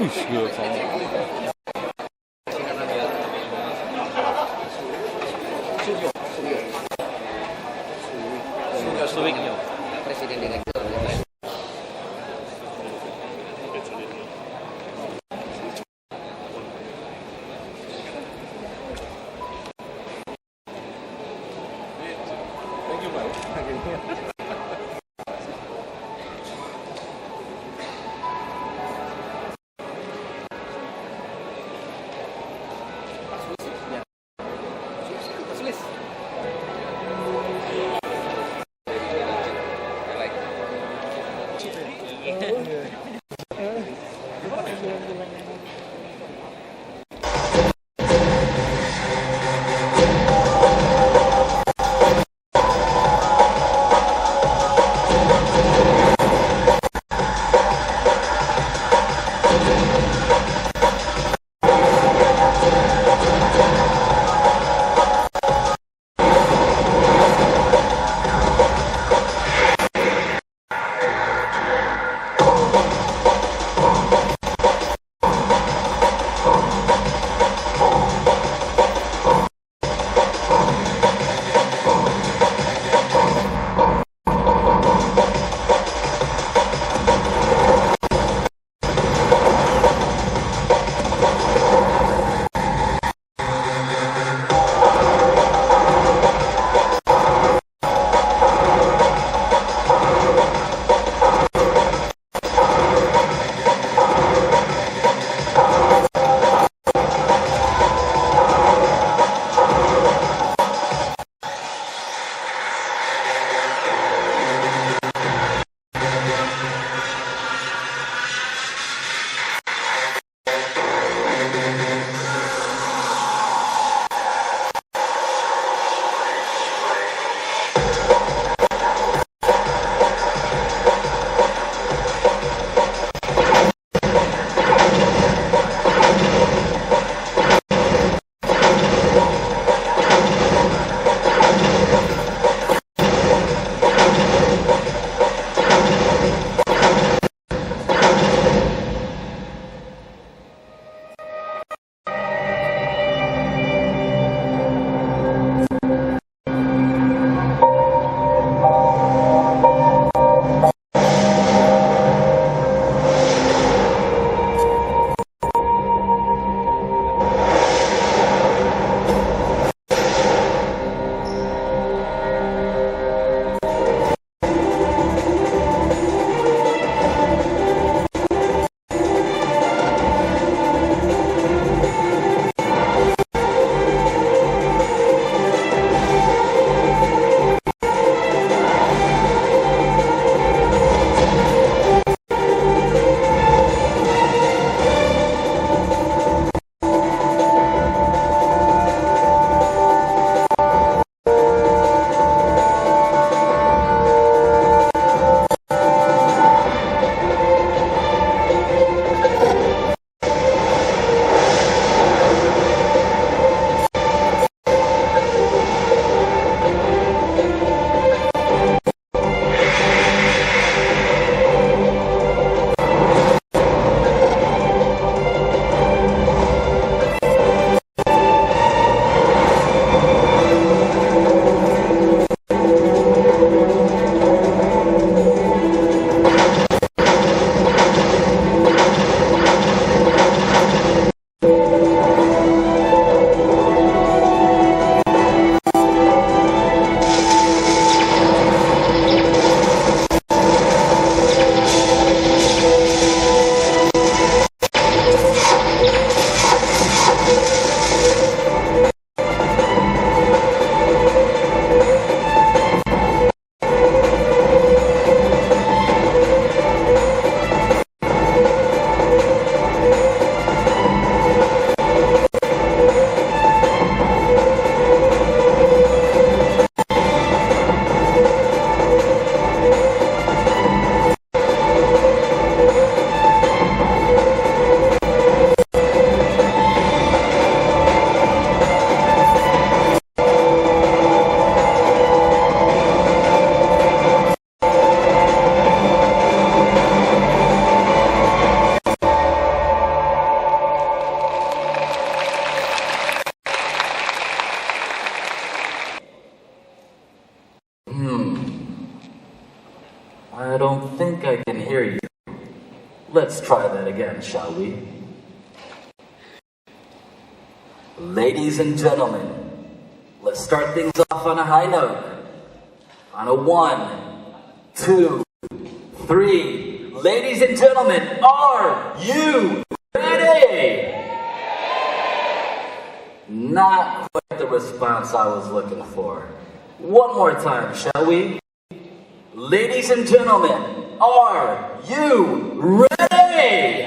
Wih, gila sama. Suwikyo. Presiden Direktur. I don't think I can hear you. Let's try that again, shall we? Ladies and gentlemen, let's start things off on a high note. On a 1, 2, 3. Ladies and gentlemen, are you ready? Not quite the response I was looking for. One more time, shall we? Ladies and gentlemen, are you ready?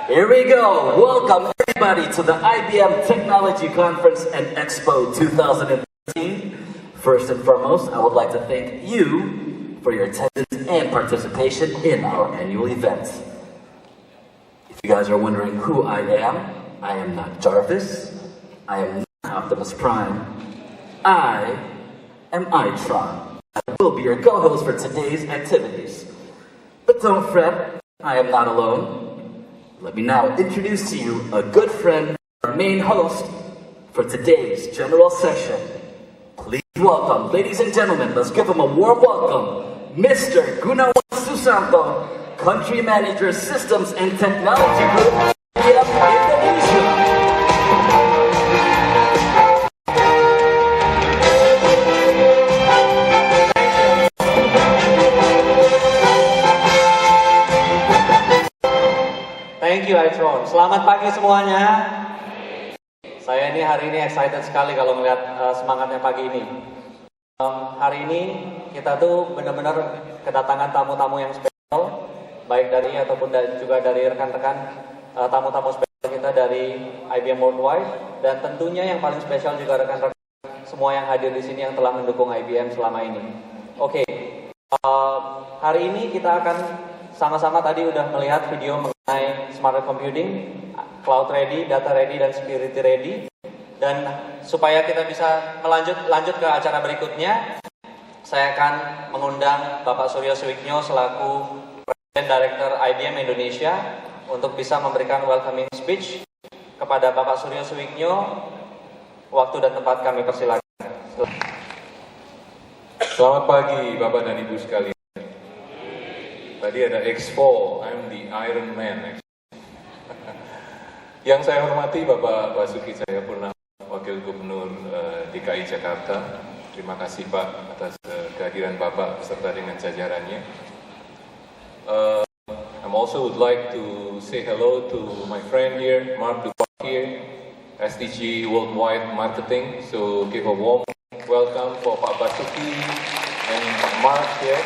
Here we go. Welcome everybody to the IBM Technology Conference and Expo 2013. First and foremost, I would like to thank you for your attendance and participation in our annual event. If you guys are wondering who I am not Jarvis. I am not Optimus Prime. I am Itron. I will be your co-host for today's activities. But don't fret, I am not alone. Let me now introduce to you a good friend, our main host for today's general session. Please welcome, ladies and gentlemen, let's give him a warm welcome, Mr. Gunawan Susanto, Country Manager, Systems and Technology Group, IBM Indonesia. Thank you, Itron. Selamat pagi semuanya. Saya ini hari ini excited sekali kalau melihat semangatnya pagi ini. Hari ini kita tuh benar-benar kedatangan tamu-tamu yang spesial, baik dari ataupun juga dari rekan-rekan tamu-tamu spesial kita dari IBM Worldwide, dan tentunya yang paling spesial juga rekan-rekan semua yang hadir di sini yang telah mendukung IBM selama ini. Oke, hari ini kita akan sama-sama tadi udah melihat video mengenai smart computing, cloud ready, data ready, dan security ready. Dan supaya kita bisa lanjut ke acara berikutnya, saya akan mengundang Bapak Suryo Suwiknyo selaku Presiden Director IBM Indonesia untuk bisa memberikan welcoming speech kepada Bapak Suryo Suwiknyo. Waktu dan tempat kami persilakan. Selamat pagi Bapak dan Ibu sekalian. Tadi ada Expo, I'm the Iron Man. Yang saya hormati Bapak Basuki Cahayapurnama, Wakil Gubernur DKI Jakarta. Terima kasih Pak atas kehadiran Bapak beserta dengan jajarannya. I also would like to say hello to my friend here, Mark Dubois here, SDG Worldwide Marketing. So give a warm welcome for Pak Basuki and Mark here.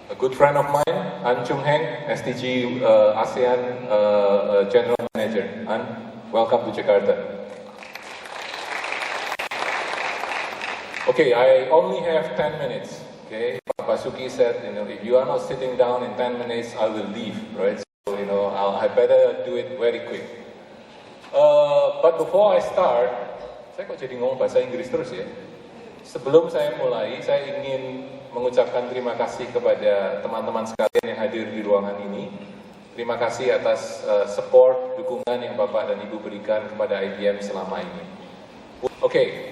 A good friend of mine, An Chung Heng, SDG ASEAN General Manager. An, welcome to Jakarta. Okay, I only have 10 minutes. Okay, Pak Basuki said, if you are not sitting down in 10 minutes, I will leave, right? So, I better do it very quick. But before I start, saya kok jadi ngomong bahasa Inggris terus ya? Sebelum saya mulai, saya ingin mengucapkan terima kasih kepada teman-teman sekalian yang hadir di ruangan ini. Terima kasih atas support, dukungan yang Bapak dan Ibu berikan kepada IBM selama ini. Oke,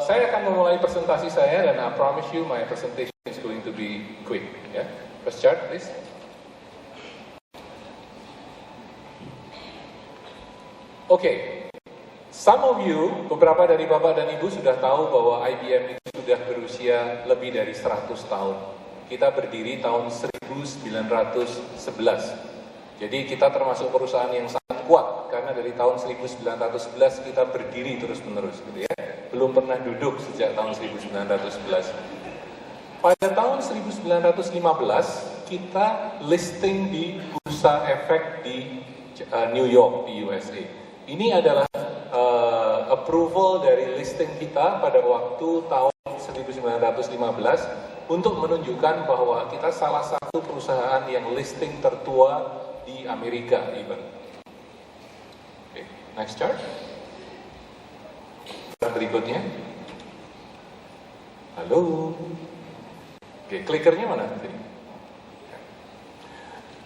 saya akan memulai presentasi saya dan I promise you my presentation is going to be quick. Yeah? First chart, please. Oke. Some of you, beberapa dari Bapak dan Ibu sudah tahu bahwa IBM itu sudah berusia lebih dari 100 tahun. Kita berdiri tahun 1911. Jadi kita termasuk perusahaan yang sangat kuat, karena dari tahun 1911 kita berdiri terus-menerus gitu ya. Belum pernah duduk sejak tahun 1911. Pada tahun 1915, kita listing di Bursa Efek di New York, di USA. Ini adalah approval dari listing kita pada waktu tahun 1915 untuk menunjukkan bahwa kita salah satu perusahaan yang listing tertua di Amerika even. Okay, next chart. Berikutnya. Halo. Oke, clicker-nya mana?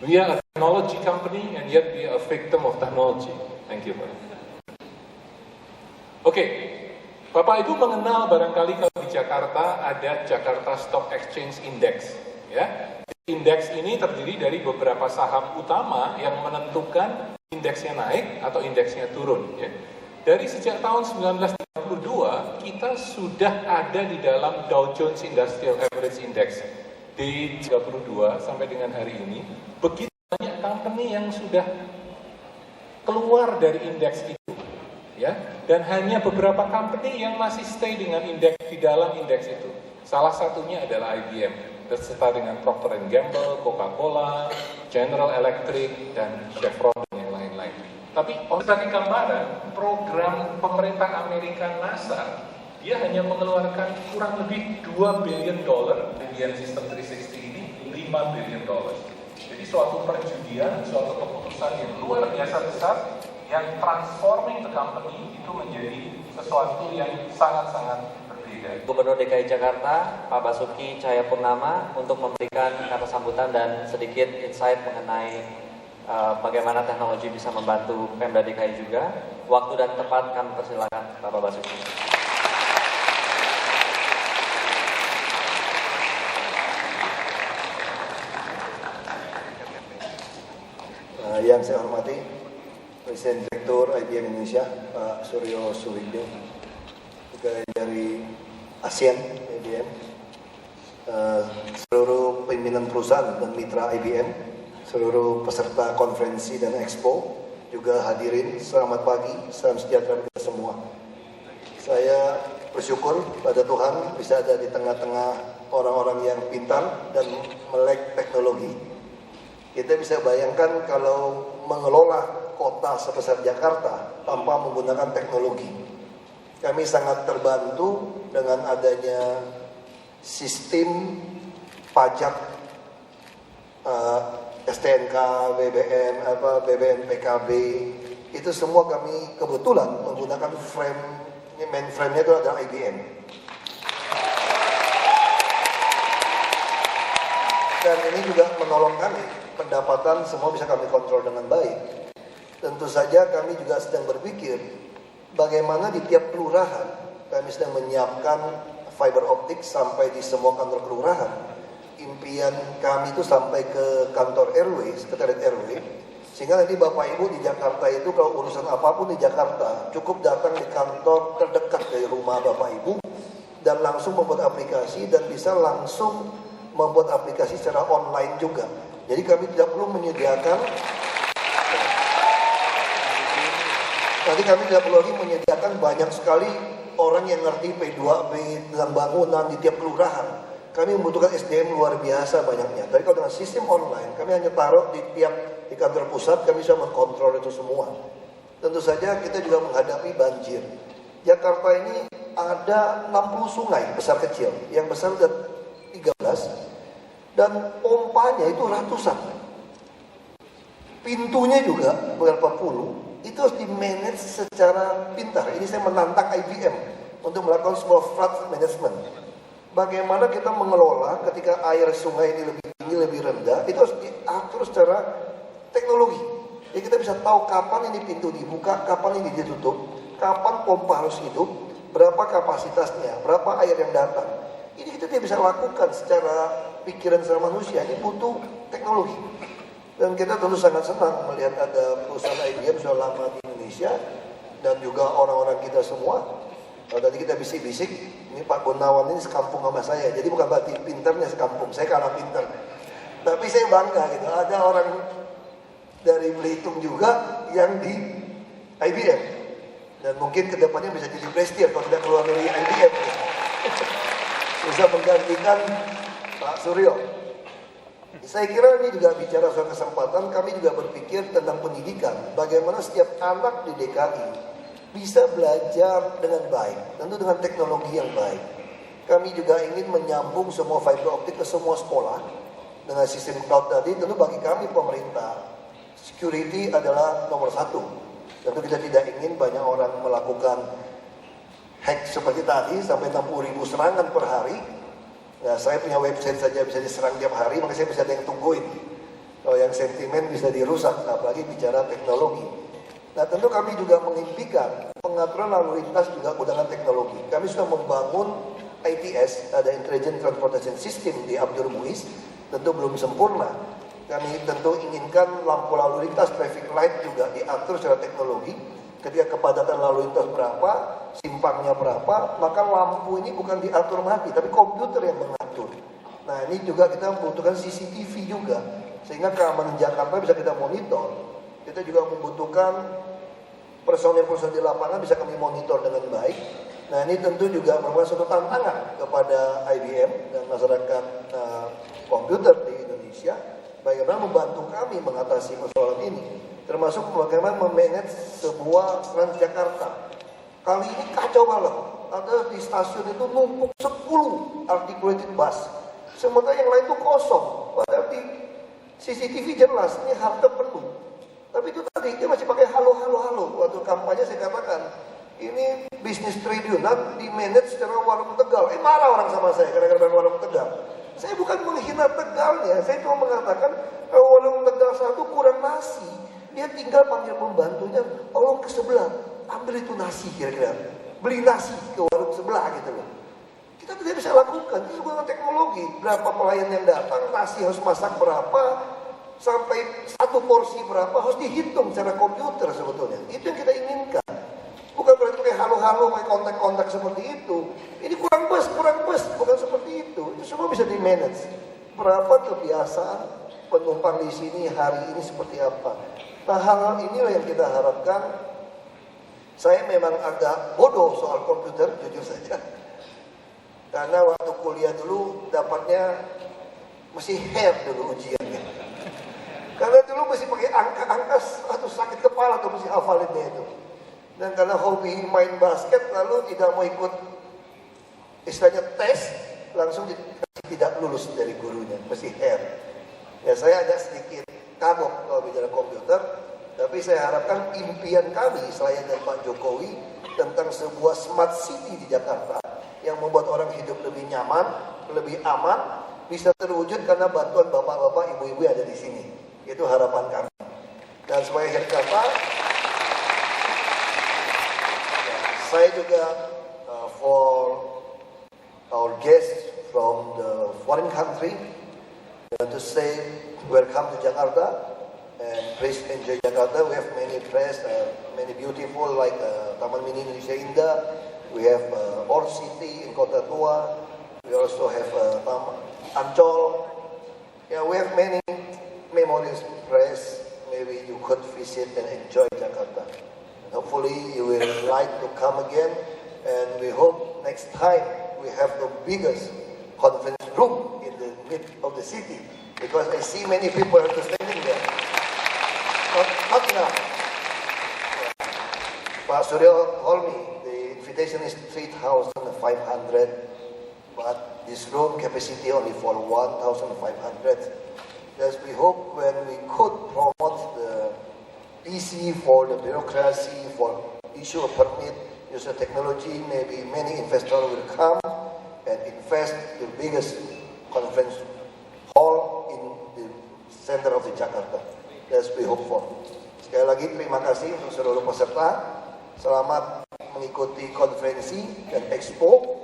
We are a technology company and yet we are a victim of technology. Thank you, Pak. Oke, Bapak Ibu mengenal barangkali kalau di Jakarta ada Jakarta Stock Exchange Index, ya. Indeks ini terdiri dari beberapa saham utama yang menentukan indeksnya naik atau indeksnya turun, ya. Dari sejak tahun 1932 kita sudah ada di dalam Dow Jones Industrial Average Index D32 sampai dengan hari ini. Begitu banyak company yang sudah keluar dari indeks itu. Ya, dan hanya beberapa company yang masih stay dengan indeks di dalam indeks itu. Salah satunya adalah IBM, beserta dengan Procter & Gamble, Coca-Cola, General Electric, dan Chevron, dan yang lain-lain. Tapi sebagai gambaran, program pemerintah Amerika NASA, dia hanya mengeluarkan kurang lebih $2 billion, IBM System 360 ini $5 billion. Jadi suatu perjudian, suatu keputusan yang luar biasa besar, yang transforming the company itu menjadi sesuatu yang sangat-sangat berbeda. Gubernur DKI Jakarta, Pak Basuki Cahayapurnama, untuk memberikan kata sambutan dan sedikit insight mengenai bagaimana teknologi bisa membantu Pemda DKI juga. Waktu dan tempat kami persilakan Bapak Basuki. Yang saya hormati Presiden Direktur IBM Indonesia, Pak Suryo Suwigdo, juga dari ASEAN IBM, seluruh pimpinan perusahaan dan mitra IBM, seluruh peserta konferensi dan expo, juga hadirin, selamat pagi, salam sejahtera kita semua. Saya bersyukur pada Tuhan bisa ada di tengah-tengah orang-orang yang pintar dan melek teknologi. Kita bisa bayangkan kalau mengelola kota sebesar Jakarta tanpa menggunakan teknologi. Kami sangat terbantu dengan adanya sistem pajak STNK, BBM, PKB. Itu semua kami kebetulan menggunakan mainframe-nya itu adalah IBM. Dan ini juga menolong kami, pendapatan semua bisa kami kontrol dengan baik. Tentu saja kami juga sedang berpikir bagaimana di tiap kelurahan kami sedang menyiapkan fiber optik sampai di semua kantor kelurahan. Impian kami itu sampai ke kantor RW, sekretariat RW, sehingga nanti Bapak Ibu di Jakarta itu kalau urusan apapun di Jakarta cukup datang di kantor terdekat dari rumah Bapak Ibu dan langsung membuat aplikasi dan bisa langsung membuat aplikasi secara online juga. Jadi kami tidak perlu menyediakan Nanti kami tidak perlu lagi menyediakan banyak sekali orang yang ngerti P2B tentang bangunan di tiap kelurahan. Kami membutuhkan SDM luar biasa banyaknya. Tapi kalau dengan sistem online, kami hanya taruh di kantor pusat, kami bisa mengkontrol itu semua. Tentu saja kita juga menghadapi banjir. Jakarta ini ada 60 sungai besar kecil. Yang besar sudah 13 dan pompanya itu ratusan. Pintunya juga beberapa puluh. Itu harus di-manage secara pintar. Ini saya menantang IBM untuk melakukan sebuah flood management. Bagaimana kita mengelola ketika air sungai ini lebih tinggi, lebih rendah, itu harus diatur secara teknologi. Jadi kita bisa tahu kapan ini pintu dibuka, kapan ini ditutup, kapan pompa harus hidup, berapa kapasitasnya, berapa air yang datang. Ini kita tidak bisa lakukan secara pikiran secara manusia, ini butuh teknologi. Dan kita tentu sangat senang melihat ada perusahaan IBM sudah lama di Indonesia dan juga orang-orang kita semua. Tadi kita bisik-bisik, ini Pak Gunawan ini sekampung sama saya, jadi bukan berarti pinternya sekampung, saya kalah pinter. Tapi saya bangga gitu, ada orang dari Belitung juga yang di IBM. Dan mungkin kedepannya bisa jadi presiden kalau tidak keluar dari IBM. Bisa menggantikan Pak Suryo. Saya kira ini juga bicara soal kesempatan, kami juga berpikir tentang pendidikan. Bagaimana setiap anak di DKI bisa belajar dengan baik, tentu dengan teknologi yang baik. Kami juga ingin menyambung semua fiber optik ke semua sekolah dengan sistem cloud tadi. Tentu bagi kami pemerintah, security adalah nomor satu. Tentu kita tidak ingin banyak orang melakukan hack seperti tadi, sampai 60.000 serangan per hari. Nah, saya punya website saja bisa diserang tiap hari, maka saya bisa ada yang tungguin. Kalau yang sentimen bisa dirusak, apalagi bicara teknologi. Nah, tentu kami juga mengimpikan pengaturan lalu lintas juga undangan teknologi. Kami sudah membangun ITS, ada Intelligent Transportation System di Abdul Muiz, tentu belum sempurna. Kami tentu inginkan lampu lalu lintas, traffic light juga diatur secara teknologi. Ketika kepadatan lalu lintas berapa, simpangnya berapa, maka lampu ini bukan diatur mati, tapi komputer yang mengatur. Nah ini juga kita membutuhkan CCTV juga, sehingga keamanan Jakarta bisa kita monitor. Kita juga membutuhkan personil-personil di lapangan bisa kami monitor dengan baik. Nah ini tentu juga merupakan suatu tantangan kepada IBM dan masyarakat komputer di Indonesia, bagaimana membantu kami mengatasi persoalan ini, termasuk bagaimana memanage sebuah Transjakarta. Kali ini kacau banget, ada di stasiun itu numpuk 10 articulated bus, sementara yang lain itu kosong. Padahal di CCTV jelas ini halte penuh, tapi itu tadi dia masih pakai halo. Waktu kampanye saya katakan ini bisnis triliunan di manage secara warung Tegal. Marah orang sama saya gara-gara warung Tegal. Saya bukan menghina Tegalnya, saya cuma mengatakan warung Tegal satu kurang nasi, dia tinggal panggil pembantunya, tolong ke sebelah, ambil itu nasi kira-kira, beli nasi ke warung sebelah gitu loh. Kita tidak bisa lakukan, itu juga teknologi. Berapa pelayan yang datang, nasi harus masak berapa, sampai satu porsi berapa, harus dihitung secara komputer sebetulnya. Itu yang kita inginkan. Bukan berarti pakai halo-halo, pakai kontak-kontak seperti itu. Ini kurang bus, bukan seperti itu. Itu semua bisa di-manage. Berapa kebiasaan penumpang di sini hari ini seperti apa. Nah hal-hal inilah yang kita harapkan. Saya memang agak bodoh soal komputer, jujur saja. Karena waktu kuliah dulu dapatnya mesti hair dulu ujiannya. Karena dulu mesti pakai angka-angka atau sakit kepala tuh mesti hafalinnya itu. Dan karena hobi main basket lalu tidak mau ikut istilahnya tes, langsung tidak lulus dari gurunya, mesti hair. Ya saya agak sedikit kagok kalau bicara komputer, tapi saya harapkan impian kami, saya dan Pak Jokowi, tentang sebuah smart city di Jakarta yang membuat orang hidup lebih nyaman, lebih aman, bisa terwujud karena bantuan bapak-bapak, ibu-ibu yang ada di sini. Itu harapan kami. Dan sebagai akhir kata, saya juga for our guests from the foreign country to say welcome to Jakarta and please enjoy Jakarta. We have many place, many beautiful like Taman Mini Indonesia Indah. We have Old City in Kota Tua. We also have Ancol. Yeah, we have many memories place. Maybe you could visit and enjoy Jakarta. Hopefully you will like to come again, and we hope next time we have the biggest conference room in the mid of the city, because I see many people are standing there. Not enough. Pak Suryo told me the invitation is 3,500, but this room capacity only for 1,500. Thus we hope when we could promote the easy for the bureaucracy, for issue a permit, use of technology, maybe many investors will come and invest the biggest conference hall in the center of the Jakarta. That's we hope for. Sekali lagi terima kasih untuk seluruh peserta. Selamat mengikuti konferensi dan expo.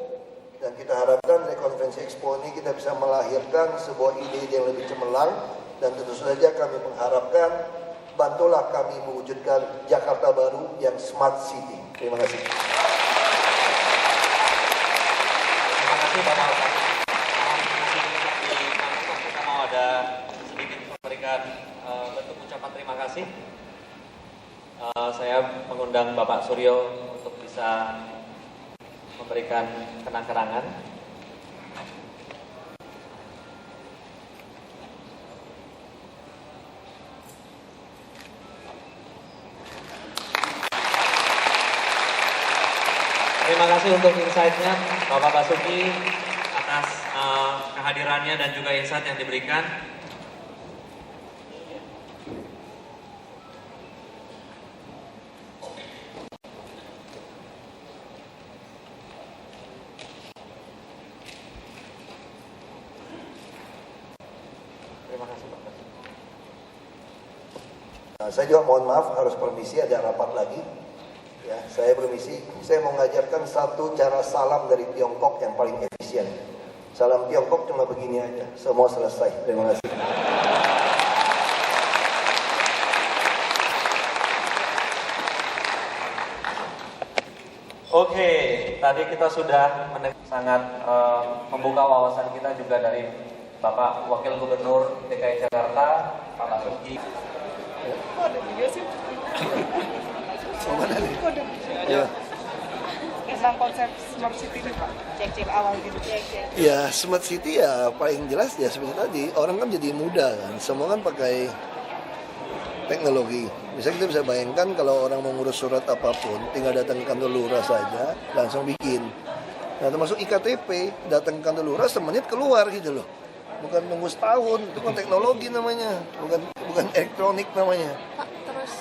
Dan kita harapkan dari konferensi expo ini kita bisa melahirkan sebuah ide yang lebih cemerlang. Dan tentu saja kami mengharapkan bantulah kami mewujudkan Jakarta baru yang smart city. Terima kasih. Terima kasih Bapak Bupati. Kita mau ada sedikit memberikan bentuk ucapan terima kasih. Saya mengundang Bapak Suryo untuk bisa memberikan kenang-kenangan. Terima kasih untuk insight-nya Bapak Basuki atas kehadirannya dan juga insight yang diberikan. Terima kasih Pak. Nah, saya juga mohon maaf harus permisi, ada rapat lagi. Ya, saya permisi, saya mau mengajarkan satu cara salam dari Tiongkok yang paling efisien. Salam Tiongkok cuma begini aja, semua selesai. Terima kasih. Oke, tadi kita sudah sangat membuka wawasan kita juga dari Bapak Wakil Gubernur DKI Jakarta, Pak Basuki. Ya. Tentang konsep smart city ini Pak, cek-cek awal gitu. Ya, smart city ya paling jelas ya seperti tadi, orang kan jadi mudah kan, semua kan pakai teknologi. Misalnya kita bisa bayangkan kalau orang mau ngurus surat apapun, tinggal datang ke kantor lurah saja, langsung bikin. Nah termasuk IKTP, datang ke kantor lurah semenit keluar gitu loh. Bukan nunggu setahun, itu kan teknologi namanya, bukan elektronik namanya.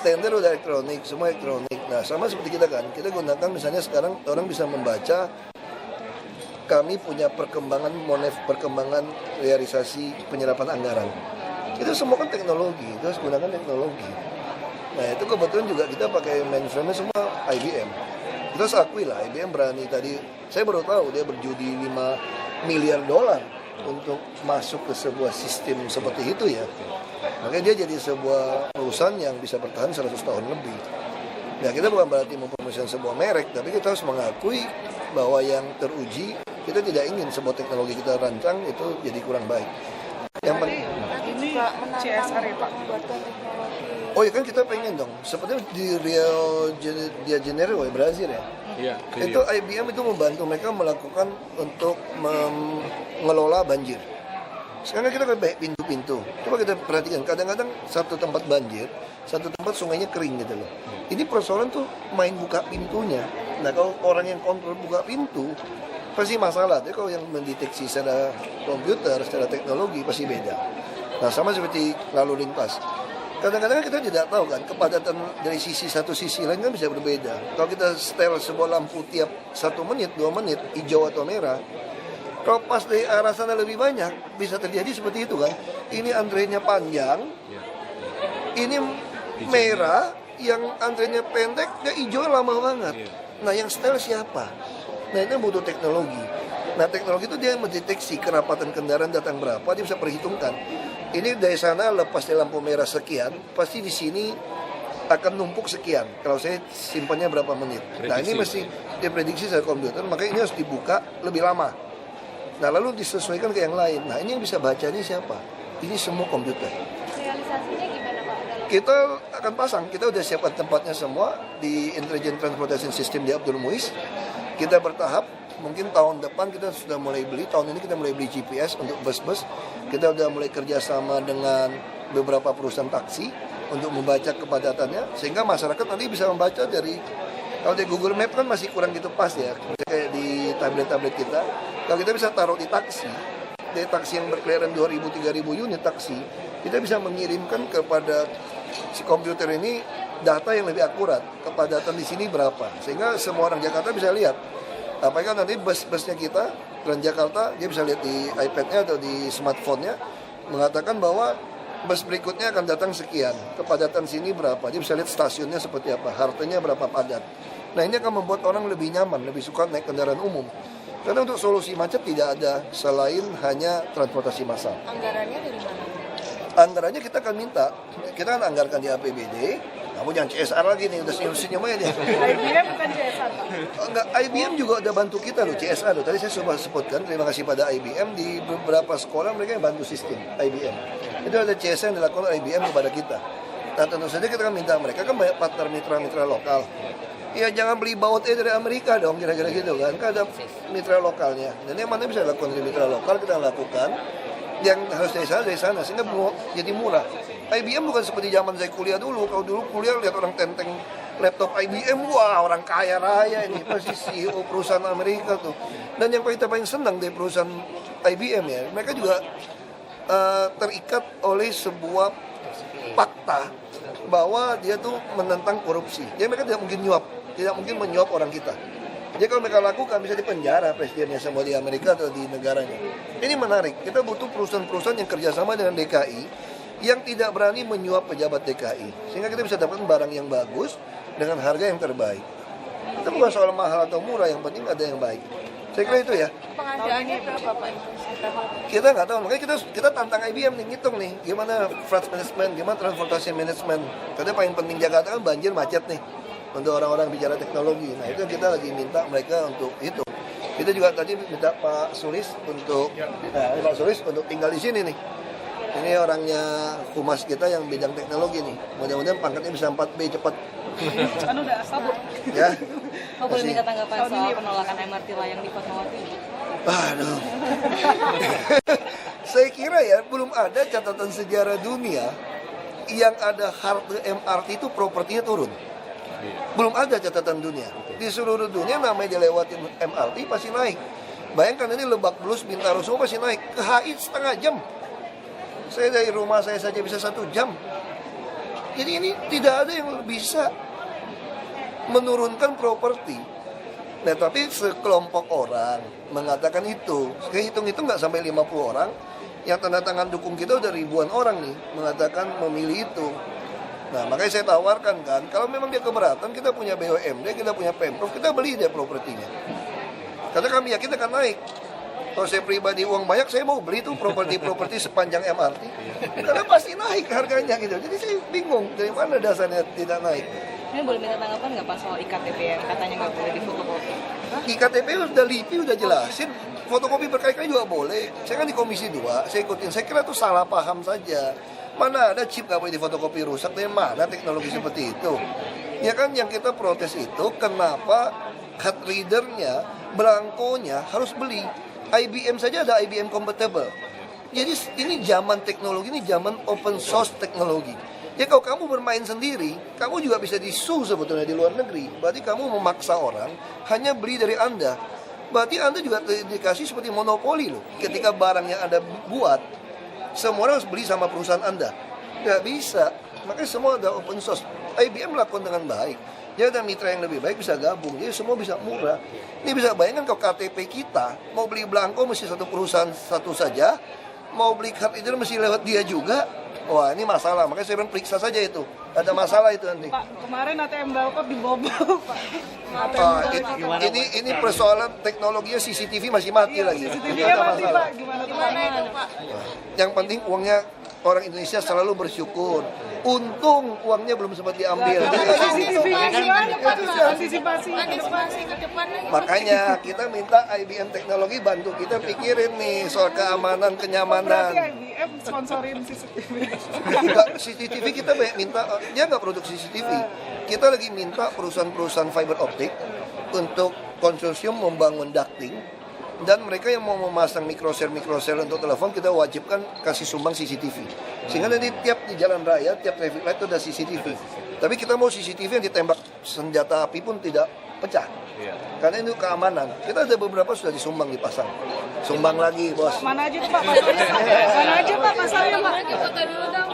Tender udah elektronik, semua elektronik. Nah sama seperti kita kan, kita gunakan misalnya sekarang orang bisa membaca, kami punya perkembangan realisasi penyerapan anggaran. Itu semua kan teknologi, itu harus gunakan teknologi. Nah itu kebetulan juga kita pakai mainframe semua IBM. Kita harus akui lah, IBM berani tadi, saya baru tahu dia berjudi $5 miliar untuk masuk ke sebuah sistem seperti itu ya. Makanya dia jadi sebuah perusahaan yang bisa bertahan 100 tahun lebih. Nah kita bukan berarti mempromosikan sebuah merek, tapi kita harus mengakui bahwa yang teruji, kita tidak ingin sebuah teknologi kita rancang itu jadi kurang baik. Yang penting Ini CSR ya Pak, membuatkan teknologi. oh ya kan kita pengen dong, seperti di Rio de Janeiro, Brazil ya. Iya, Itu IBM itu membantu mereka melakukan untuk mengelola banjir. Sekarang kita kayak pintu-pintu. Coba kita perhatikan, kadang-kadang satu tempat banjir, satu tempat sungainya kering gitu loh. Ini persoalan tuh main buka pintunya. Nah kalau orang yang kontrol buka pintu, pasti masalah. Tapi kalau yang mendeteksi secara komputer, secara teknologi pasti beda. Nah sama seperti lalu lintas. Kadang-kadang kita tidak tahu kan, kepadatan dari satu sisi lain kan bisa berbeda. Kalau kita setel sebuah lampu tiap 1 menit, 2 menit, hijau atau merah, kalau pas dari arah sana lebih banyak, bisa terjadi seperti itu kan. Ini antrenya panjang, ini merah, yang antrenya pendek, ya hijau lama banget. Nah yang setel siapa? Nah ini butuh teknologi. Nah teknologi itu dia mendeteksi kerapatan kendaraan datang berapa, dia bisa perhitungkan. Ini dari sana lepas dari lampu merah sekian, pasti di sini akan numpuk sekian. Kalau saya simpannya berapa menit. Nah ini mesti diprediksi secara komputer, makanya ini harus dibuka lebih lama. Nah lalu disesuaikan ke yang lain. Nah ini yang bisa baca ini siapa? Ini semua komputer. Realisasinya gimana Pak? Kita akan pasang, kita udah siapkan tempatnya semua di Intelligent Transportation System di Abdul Muiz. Kita bertahap, mungkin tahun depan kita sudah mulai beli, tahun ini kita mulai beli GPS untuk bus-bus. Kita udah mulai kerjasama dengan beberapa perusahaan taksi untuk membaca kepadatannya, sehingga masyarakat nanti bisa membaca dari, kalau di Google Map kan masih kurang gitu pas ya, kayak di tablet-tablet kita. Kalau kita bisa taruh di taksi, dari taksi yang berkeliaran 2.000-3.000 unit taksi, kita bisa mengirimkan kepada si komputer ini data yang lebih akurat, kepadatan di sini berapa, sehingga semua orang Jakarta bisa lihat. Apakah nanti bus-busnya kita Transjakarta, dia bisa lihat di iPad-nya atau di smartphone-nya, mengatakan bahwa bus berikutnya akan datang sekian, kepadatan sini berapa, dia bisa lihat stasiunnya seperti apa, hartanya berapa padat. Nah ini akan membuat orang lebih nyaman, lebih suka naik kendaraan umum. Karena untuk solusi macet tidak ada selain hanya transportasi massal. Anggarannya dari mana? Anggarannya kita akan minta, kita akan anggarkan di APBD. Kamu jangan CSR lagi nih, udah senyum-senyum aja nih. IBM bukan CSR Pak? Enggak, IBM juga udah bantu kita loh, CSR loh. Tadi saya sudah sebutkan, terima kasih pada IBM, di beberapa sekolah mereka yang bantu sistem IBM. Itu ada CSR yang dilakukan oleh IBM kepada kita. Nah tentu saja kita akan minta mereka, kan banyak partner mitra-mitra lokal. Ya jangan beli baut dari Amerika dong, kira-kira gitu kan. Kan ada mitra lokalnya. Dan yang mana bisa dilakukan dari mitra lokal, kita lakukan. Yang harus dari sana, sehingga jadi murah. IBM bukan seperti zaman saya kuliah dulu. Kalau dulu kuliah lihat orang tenteng laptop IBM, wah orang kaya raya ini, pasti CEO perusahaan Amerika tuh. Dan yang kita paling senang dari perusahaan IBM ya, mereka juga terikat oleh sebuah fakta bahwa dia tuh menentang korupsi. Jadi mereka tidak mungkin menyuap orang kita. Jadi kalau mereka lakukan bisa dipenjara presidennya semua di Amerika atau di negaranya. Ini menarik. Kita butuh perusahaan-perusahaan yang kerjasama dengan DKI yang tidak berani menyuap pejabat DKI, sehingga kita bisa dapatkan barang yang bagus dengan harga yang terbaik. Itu bukan soal mahal atau murah, yang penting ada yang baik. Saya kira itu ya. Pengadaannya berapa Pak? Kita nggak tahu, makanya kita tantang IBM nih, ngitung nih, gimana flood management, gimana transportation management. Karena paling penting Jakarta kan banjir macet nih, untuk orang-orang bicara teknologi. Nah itu yang kita lagi minta mereka untuk itu. Kita juga tadi minta Pak Sulis untuk tinggal di sini nih. Ini orangnya humas kita yang bidang teknologi nih. Mudah-mudahan pangkatnya bisa 4B cepat. Kan udah sabuk. Ya. Kau boleh minta tanggapan soal penolakan MRT layang di Fatmawati? Aduh. Saya kira ya belum ada catatan sejarah dunia yang ada halte MRT itu propertinya turun. Belum ada catatan dunia. Di seluruh dunia namanya dilewatin MRT pasti naik. Bayangkan ini Lebak Bulus, Bintaro semua pasti naik. Ke HI setengah jam. Saya dari rumah saya saja bisa 1 jam. Jadi ini tidak ada yang bisa menurunkan properti. Nah tapi sekelompok orang mengatakan itu. Saya hitung-hitung nggak sampai 50 orang. Yang tanda tangan dukung kita udah ribuan orang nih mengatakan memilih itu. Nah makanya saya tawarkan kan, kalau memang dia keberatan, kita punya BUMD, kita punya Pemprov, kita beli dia propertinya. Karena kami yakin akan naik. Kalau saya pribadi uang banyak, saya mau beli tuh properti sepanjang MRT. Karena pasti naik harganya gitu. Jadi saya bingung, dari mana dasarnya tidak naik. Ini boleh minta tanggapan nggak Pak soal IKTP yang katanya nggak boleh difotokopi? IKTP udah LIPI udah jelasin, fotokopi berkali-kali juga boleh. Saya kan di Komisi 2, saya ikutin. Saya kira itu salah paham saja. Mana ada chip nggak boleh difotokopi rusak, dari mana teknologi seperti itu? Ya kan yang kita protes itu kenapa card readernya, belangkonya harus beli. IBM saja ada IBM compatible. Jadi ini zaman teknologi, ini zaman open source teknologi. Ya kalau kamu bermain sendiri, kamu juga bisa disu sebetulnya di luar negeri. Berarti kamu memaksa orang hanya beli dari Anda. Berarti Anda juga dikasih seperti monopoli loh. Ketika barang yang Anda buat, semua orang harus beli sama perusahaan Anda. Nggak bisa. Makanya semua ada open source. IBM melakukan dengan baik. Dia ada mitra yang lebih baik, bisa gabung. Jadi semua bisa murah. Ini bisa bayangkan kalau KTP kita, mau beli belangko mesti satu perusahaan satu saja. Mau beli card reader mesti lewat dia juga. Wah ini masalah, makanya saya bilang periksa saja itu. Ada masalah itu nanti. Pak, kemarin ATM Balkot dibobol Pak. Ini persoalan teknologinya CCTV masih mati lagi. CCTV-nya mati Pak, gimana itu Pak? Yang penting uangnya orang Indonesia selalu bersyukur. Untung uangnya belum sempat diambil. CCTV-nya gimana Pak? Antisipasi ke depan. Makanya kita minta IBM Teknologi bantu kita pikirin nih soal keamanan, kenyamanan. Berarti IBM sponsorin CCTV. CCTV kita banyak minta, dia nggak produksi CCTV. Kita lagi minta perusahaan-perusahaan fiber optik untuk konsorsium membangun ducting. Dan mereka yang mau memasang mikrosel untuk telepon, kita wajibkan kasih sumbang CCTV. Sehingga nanti tiap di jalan raya, tiap traffic light itu ada CCTV. Tapi kita mau CCTV yang ditembak senjata api pun tidak pecah. Karena itu keamanan. Kita ada beberapa sudah disumbang dipasang. Sumbang lagi, bos. Mana aja tuh Pak? Mana aja Pak pasarnya Pak?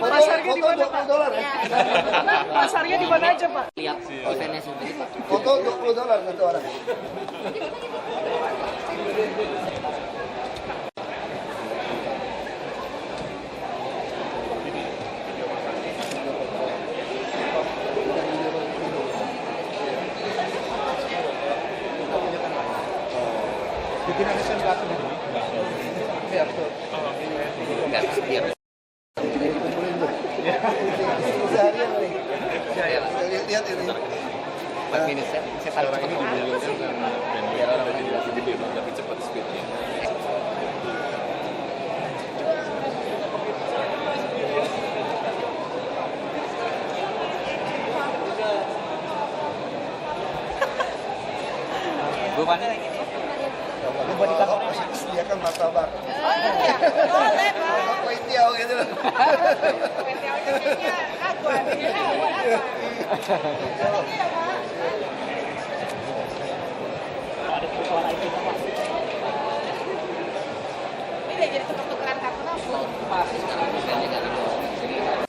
Pasarnya di mana Pak? $20 ya? Pasarnya di mana aja Pak? Lihat eventnya seperti itu Pak. Foto $20 satu orang. Lihat ini. 4 menit saya taruh cepat. Biar orang lebih gede, lebih cepat speednya. Buat di kantor masih disediakan martabak. Boleh Pak. Kue tiaw gitu. Aku adanya buat apa? Ini jadi tukar-tukaran kartu apa? Sekarang eventnya kan.